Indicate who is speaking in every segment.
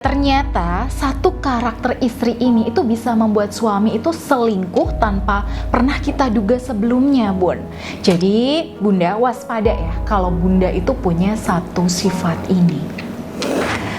Speaker 1: Ternyata satu karakter istri ini itu bisa membuat suami itu selingkuh tanpa pernah kita duga sebelumnya, Bun. Jadi Bunda waspada ya kalau Bunda itu punya satu sifat ini.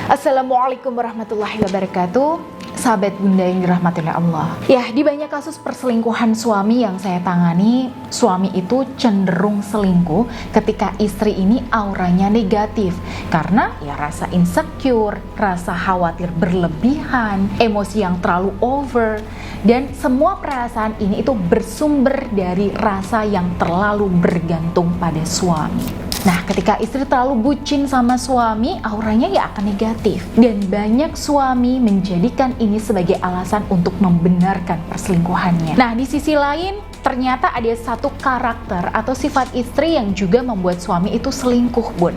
Speaker 1: Assalamualaikum warahmatullahi wabarakatuh. Sahabat Bunda yang dirahmati oleh Allah. Ya, di banyak kasus perselingkuhan suami yang saya tangani, suami itu cenderung selingkuh ketika istri ini auranya negatif. Karena ya rasa insecure, rasa khawatir berlebihan, emosi yang terlalu over, dan semua perasaan ini itu bersumber dari rasa yang terlalu bergantung pada suami. Nah, ketika istri terlalu bucin sama suami, auranya ya akan negatif. Dan banyak suami menjadikan ini sebagai alasan untuk membenarkan perselingkuhannya. Nah, di sisi lain, ternyata ada satu karakter atau sifat istri yang juga membuat suami itu selingkuh, Bun.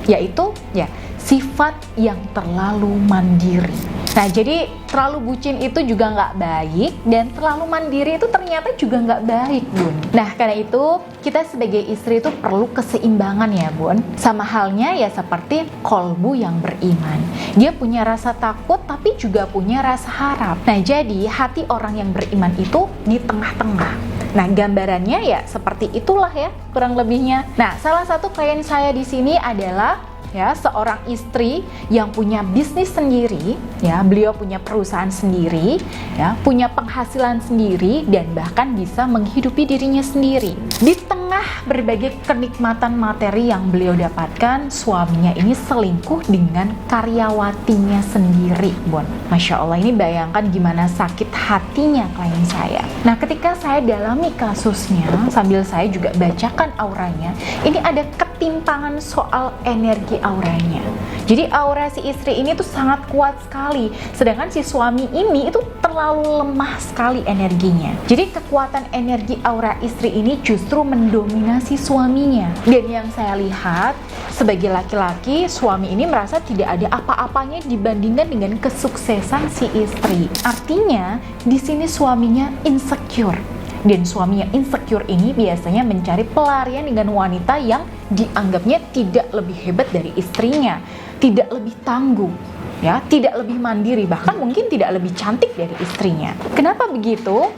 Speaker 1: Yaitu, ya, sifat yang terlalu mandiri. Nah, jadi terlalu bucin itu juga nggak baik, dan terlalu mandiri itu ternyata juga nggak baik, Bun. Nah, karena itu kita sebagai istri itu perlu keseimbangan ya, Bun. Sama halnya ya seperti kolbu yang beriman. Dia punya rasa takut tapi juga punya rasa harap. Nah, jadi hati orang yang beriman itu di tengah-tengah. Nah, gambarannya ya seperti itulah ya, kurang lebihnya. Nah, salah satu klien saya di sini adalah ya seorang istri yang punya bisnis sendiri, ya beliau punya perusahaan sendiri, ya punya penghasilan sendiri, dan bahkan bisa menghidupi dirinya sendiri. Di tengah berbagai kenikmatan materi yang beliau dapatkan, suaminya ini selingkuh dengan karyawatinya sendiri, Bon. Masya Allah, ini bayangkan gimana sakit hatinya klien saya. Nah, ketika saya dalami kasusnya sambil saya juga bacakan auranya, ini ada ketimpangan soal energi auranya. Jadi aura si istri ini tuh sangat kuat sekali, sedangkan si suami ini itu terlalu lemah sekali energinya. Jadi kekuatan energi aura istri ini justru mendominasi suaminya. Dan yang saya lihat sebagai laki-laki, suami ini merasa tidak ada apa-apanya dibandingkan dengan kesuksesan si istri. Artinya di sini suaminya insecure. Dan suami yang insecure ini biasanya mencari pelarian dengan wanita yang dianggapnya tidak lebih hebat dari istrinya, tidak lebih tangguh, ya, tidak lebih mandiri, bahkan mungkin tidak lebih cantik dari istrinya. Kenapa begitu?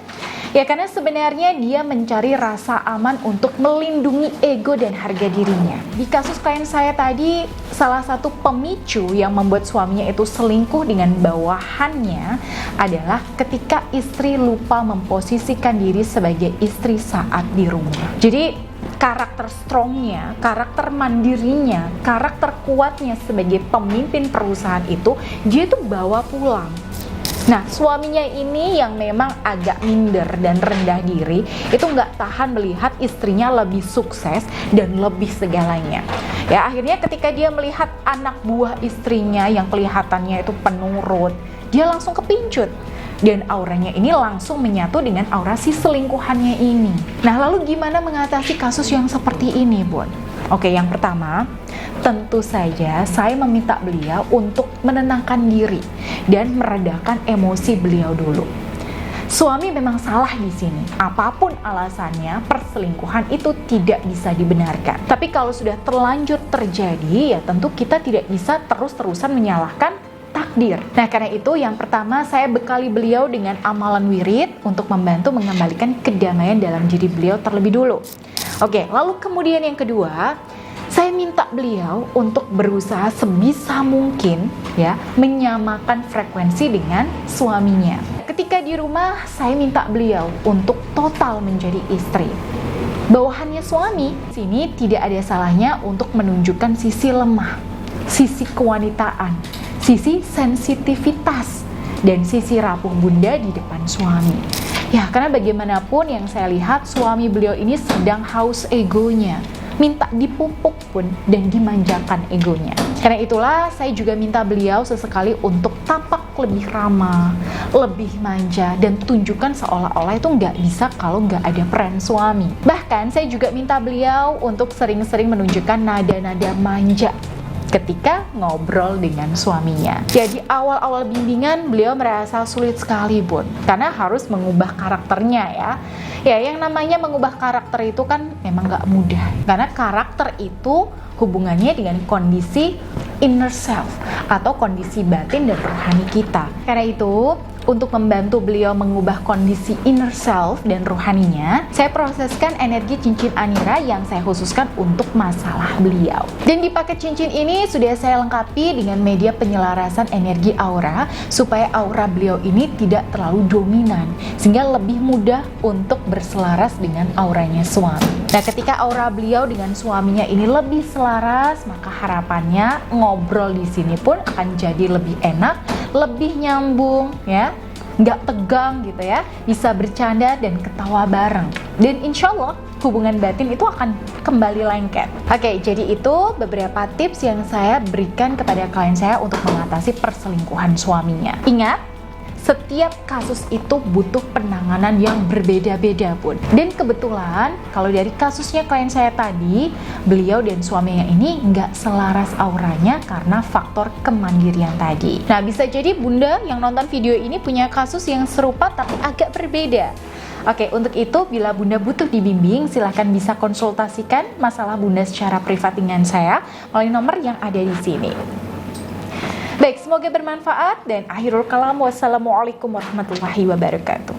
Speaker 1: Ya karena sebenarnya dia mencari rasa aman untuk melindungi ego dan harga dirinya. Di kasus klien saya tadi, salah satu pemicu yang membuat suaminya itu selingkuh dengan bawahannya adalah ketika istri lupa memposisikan diri sebagai istri saat di rumah. Jadi karakter strongnya, karakter mandirinya, karakter kuatnya sebagai pemimpin perusahaan itu dia tuh bawa pulang. Nah, suaminya ini yang memang agak minder dan rendah diri, itu nggak tahan melihat istrinya lebih sukses dan lebih segalanya. Ya, akhirnya ketika dia melihat anak buah istrinya yang kelihatannya itu penurut, dia langsung kepincut. Dan auranya ini langsung menyatu dengan aura si selingkuhannya ini. Nah, lalu gimana mengatasi kasus yang seperti ini, Bun? Oke, yang pertama, tentu saja saya meminta beliau untuk menenangkan diri dan meredakan emosi beliau dulu. Suami memang salah di sini. Apapun alasannya, perselingkuhan itu tidak bisa dibenarkan. Tapi kalau sudah terlanjur terjadi, ya tentu kita tidak bisa terus-terusan menyalahkan takdir. Nah, karena itu yang pertama saya bekali beliau dengan amalan wirid untuk membantu mengembalikan kedamaian dalam diri beliau terlebih dulu. Oke, lalu kemudian yang kedua, saya minta beliau untuk berusaha sebisa mungkin ya menyamakan frekuensi dengan suaminya. Ketika di rumah, saya minta beliau untuk total menjadi istri. Bawahannya suami, sini tidak ada salahnya untuk menunjukkan sisi lemah, sisi kewanitaan, sisi sensitivitas, dan sisi rapuh Bunda di depan suami. Ya, karena bagaimanapun yang saya lihat suami beliau ini sedang haus egonya, minta dipupuk pun dan dimanjakan egonya. Karena itulah saya juga minta beliau sesekali untuk tampak lebih ramah, lebih manja, dan tunjukkan seolah-olah itu nggak bisa kalau nggak ada peran suami. Bahkan saya juga minta beliau untuk sering-sering menunjukkan nada-nada manja ketika ngobrol dengan suaminya. Jadi awal-awal bimbingan beliau merasa sulit sekali, Bun, karena harus mengubah karakternya ya. Ya, yang namanya mengubah karakter itu kan memang gak mudah, karena karakter itu hubungannya dengan kondisi inner self atau kondisi batin dan rohani kita. Karena itu, untuk membantu beliau mengubah kondisi inner self dan rohaninya, saya proseskan energi cincin Anira yang saya khususkan untuk masalah beliau. Dan di paket cincin ini sudah saya lengkapi dengan media penyelarasan energi aura supaya aura beliau ini tidak terlalu dominan, sehingga lebih mudah untuk berselaras dengan auranya suami. Nah, ketika aura beliau dengan suaminya ini lebih selaras, maka harapannya ngobrol di sini pun akan jadi lebih enak, lebih nyambung ya, nggak tegang gitu ya, bisa bercanda dan ketawa bareng, dan insya Allah hubungan batin itu akan kembali lengket. Oke, jadi itu beberapa tips yang saya berikan kepada klien saya untuk mengatasi perselingkuhan suaminya. Ingat, setiap kasus itu butuh penanganan yang berbeda-beda pun. Dan kebetulan kalau dari kasusnya klien saya tadi, beliau dan suaminya ini nggak selaras auranya karena faktor kemandirian tadi. Nah, bisa jadi Bunda yang nonton video ini punya kasus yang serupa tapi agak berbeda. Oke, untuk itu bila Bunda butuh dibimbing, silahkan bisa konsultasikan masalah Bunda secara privat dengan saya melalui nomor yang ada di sini. Baik, semoga bermanfaat dan akhirul kalam. Wassalamualaikum warahmatullahi wabarakatuh.